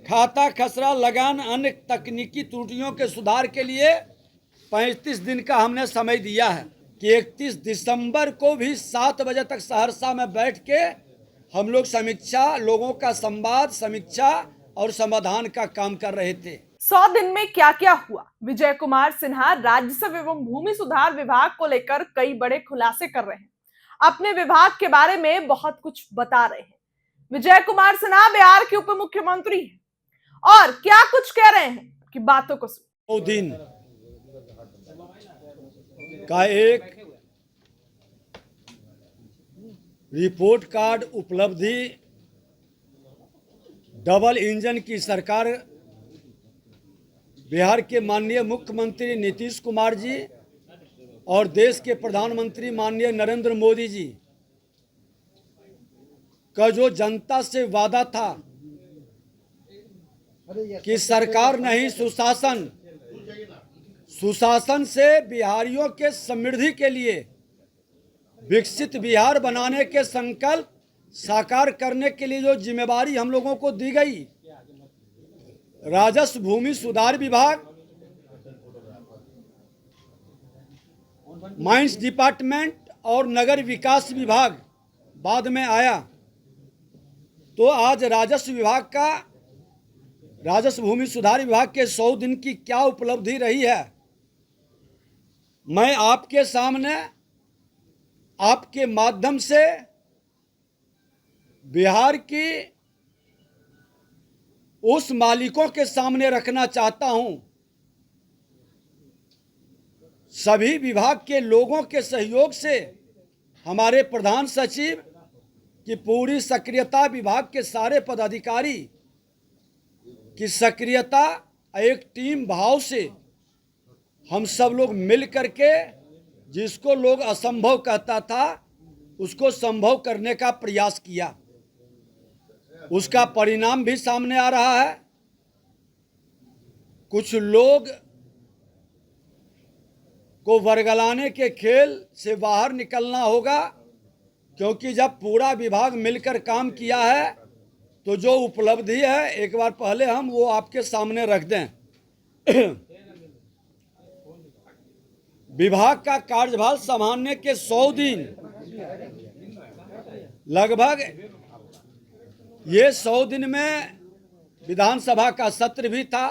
खाता खसरा लगान अन्य तकनीकी त्रुटियों के सुधार के लिए 35 दिन का हमने समय दिया है कि 31 दिसंबर को भी 7 बजे तक सहरसा में बैठ के हम लोग समीक्षा, लोगों का संवाद, समीक्षा और समाधान का काम कर रहे थे। 100 दिन में क्या क्या हुआ? विजय कुमार सिन्हा राजस्व एवं भूमि सुधार विभाग को लेकर कई बड़े खुलासे कर रहे हैं। अपने विभाग के बारे में बहुत कुछ बता रहे हैं। विजय कुमार सिन्हा बिहार के उप मुख्यमंत्री हैं और क्या कुछ कह रहे हैं कि बातों को सुनो। 2 दिन का एक रिपोर्ट कार्ड उपलब्धि डबल इंजन की सरकार बिहार के माननीय मुख्यमंत्री नीतीश कुमार जी और देश के प्रधानमंत्री माननीय नरेंद्र मोदी जी का जो जनता से वादा था कि सरकार नहीं सुशासन, सुशासन से बिहारियों के समृद्धि के लिए विकसित बिहार बनाने के संकल्प साकार करने के लिए जो जिम्मेवारी हम लोगों को दी गई, राजस्व भूमि सुधार विभाग, माइंस डिपार्टमेंट और नगर विकास विभाग बाद में आया, तो आज राजस्व भूमि सुधार विभाग के 100 दिन की क्या उपलब्धि रही है, मैं आपके सामने, आपके माध्यम से बिहार की उस मालिकों के सामने रखना चाहता हूं। सभी विभाग के लोगों के सहयोग से हमारे प्रधान सचिव की पूरी सक्रियता, विभाग के सारे पदाधिकारी की सक्रियता, एक टीम भाव से हम सब लोग मिल करके जिसको लोग असंभव कहता था उसको संभव करने का प्रयास किया। उसका परिणाम भी सामने आ रहा है। कुछ लोग को वर्गलाने के खेल से बाहर निकलना होगा, क्योंकि जब पूरा विभाग मिलकर काम किया है तो जो उपलब्धि है एक बार पहले हम वो आपके सामने रख दें। विभाग का कार्यभार संभालने के 100 दिन लगभग, ये 100 दिन में विधानसभा का सत्र भी था,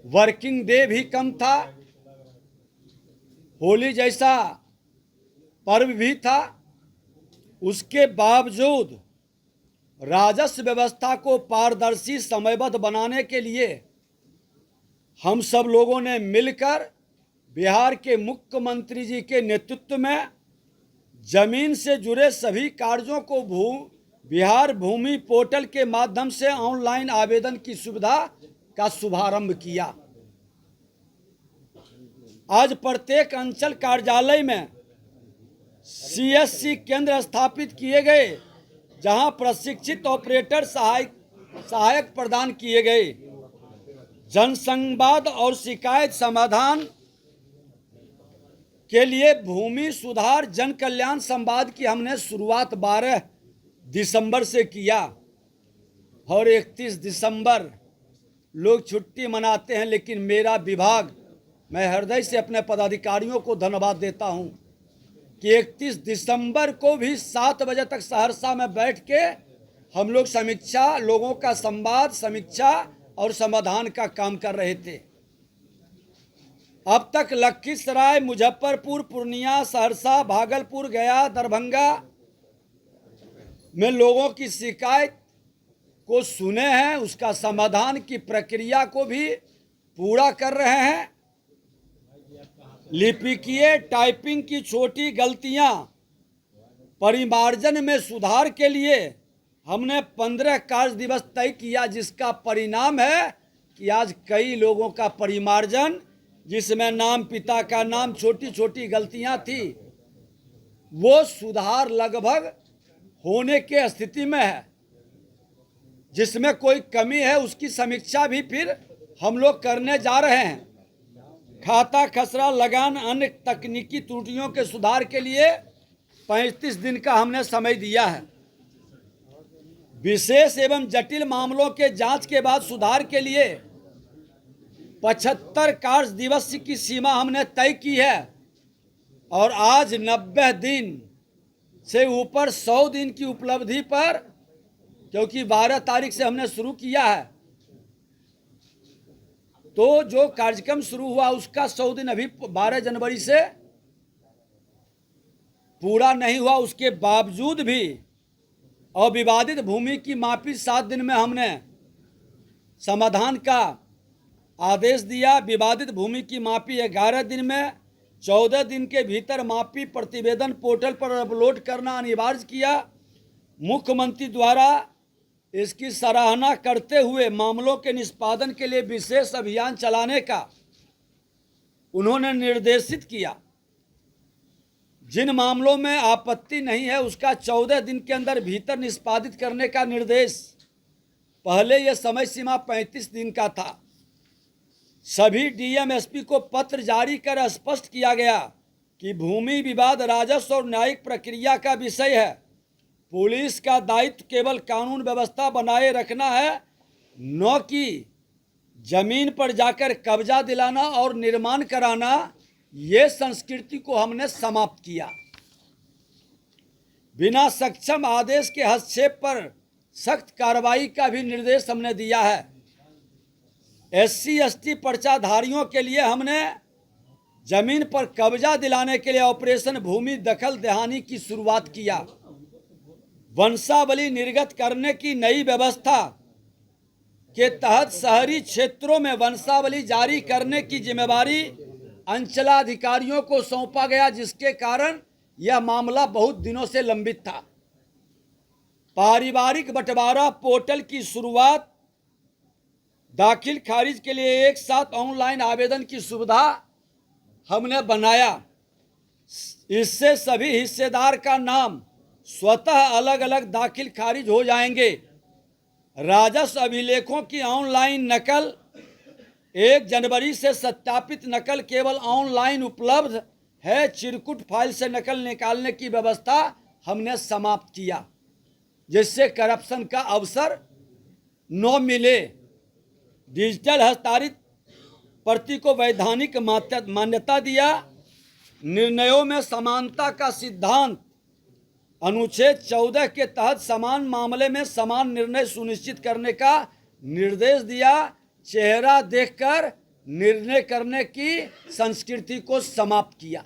वर्किंग डे भी कम था, होली जैसा पर्व भी था। उसके बावजूद राजस्व व्यवस्था को पारदर्शी, समयबद्ध बनाने के लिए हम सब लोगों ने मिलकर बिहार के मुख्यमंत्री जी के नेतृत्व में जमीन से जुड़े सभी कार्यों को बिहार भूमि पोर्टल के माध्यम से ऑनलाइन आवेदन की सुविधा का शुभारंभ किया। आज प्रत्येक अंचल कार्यालय में CSC केंद्र स्थापित किए गए, जहां प्रशिक्षित ऑपरेटर सहायक प्रदान किए गए। जनसंवाद और शिकायत समाधान के लिए भूमि सुधार जन कल्याण संवाद की हमने शुरुआत 12 दिसंबर से किया और 31 दिसंबर लोग छुट्टी मनाते हैं, लेकिन मेरा विभाग, मैं हृदय से अपने पदाधिकारियों को धन्यवाद देता हूं कि 31 दिसंबर को भी 7 बजे तक सहरसा में बैठ के हम लोग समीक्षा, लोगों का संवाद, समीक्षा और समाधान का काम कर रहे थे। अब तक लखीसराय, मुजफ्फरपुर, पूर्णिया, सहरसा, भागलपुर, गया, दरभंगा में लोगों की शिकायत को सुने हैं, उसका समाधान की प्रक्रिया को भी पूरा कर रहे हैं। लिपिकीय टाइपिंग की छोटी गलतियां, परिमार्जन में सुधार के लिए हमने 15 कार्य दिवस तय किया, जिसका परिणाम है कि आज कई लोगों का परिमार्जन, जिसमें नाम, पिता का नाम, छोटी छोटी गलतियां थी, वो सुधार लगभग होने के स्थिति में है। जिसमें कोई कमी है उसकी समीक्षा भी फिर हम लोग करने जा रहे हैं। खाता खसरा लगान अन्य तकनीकी त्रुटियों के सुधार के लिए 35 दिन का हमने समय दिया है। विशेष एवं जटिल मामलों के जांच के बाद सुधार के लिए 75 कार्य दिवस की सीमा हमने तय की है और आज 90 दिन से ऊपर 100 दिन की उपलब्धि पर, क्योंकि 12 तारीख से हमने शुरू किया है, तो जो कार्यक्रम शुरू हुआ उसका 100 दिन अभी 12 जनवरी से पूरा नहीं हुआ। उसके बावजूद भी अविवादित भूमि की मापी 7 दिन में हमने समाधान का आदेश दिया। विवादित भूमि की मापी 11 दिन में, 14 दिन के भीतर मापी प्रतिवेदन पोर्टल पर अपलोड करना अनिवार्य किया। मुख्यमंत्री द्वारा इसकी सराहना करते हुए मामलों के निष्पादन के लिए विशेष अभियान चलाने का उन्होंने निर्देशित किया। जिन मामलों में आपत्ति नहीं है उसका 14 दिन के अंदर भीतर निष्पादित करने का निर्देश, पहले यह समय सीमा 35 दिन का था। सभी डीएम एसपी को पत्र जारी कर स्पष्ट किया गया कि भूमि विवाद राजस्व और न्यायिक प्रक्रिया का विषय है। पुलिस का दायित्व केवल कानून व्यवस्था बनाए रखना है, न कि जमीन पर जाकर कब्जा दिलाना और निर्माण कराना। ये संस्कृति को हमने समाप्त किया। बिना सक्षम आदेश के हस्तक्षेप पर सख्त कार्रवाई का भी निर्देश हमने दिया है। एससी एसटी पर्चाधारियों के लिए हमने जमीन पर कब्जा दिलाने के लिए ऑपरेशन भूमि दखल दहानी की शुरुआत किया। वंशावली निर्गत करने की नई व्यवस्था के तहत शहरी क्षेत्रों में वंशावली जारी करने की जिम्मेदारी अंचलाधिकारियों को सौंपा गया, जिसके कारण यह मामला बहुत दिनों से लंबित था। पारिवारिक बंटवारा पोर्टल की शुरुआत, दाखिल खारिज के लिए एक साथ ऑनलाइन आवेदन की सुविधा हमने बनाया। इससे सभी हिस्सेदार का नाम स्वतः अलग अलग दाखिल खारिज हो जाएंगे। राजस्व अभिलेखों की ऑनलाइन नकल 1 जनवरी से सत्यापित नकल केवल ऑनलाइन उपलब्ध है। चिरकुट फाइल से नकल निकालने की व्यवस्था हमने समाप्त किया, जिससे करप्शन का अवसर न मिले। डिजिटल हस्तांतरित प्रति को वैधानिक मान्यता दिया। निर्णयों में समानता का सिद्धांत, अनुच्छेद 14 के तहत समान मामले में समान निर्णय सुनिश्चित करने का निर्देश दिया। चेहरा देखकर निर्णय करने की संस्कृति को समाप्त किया।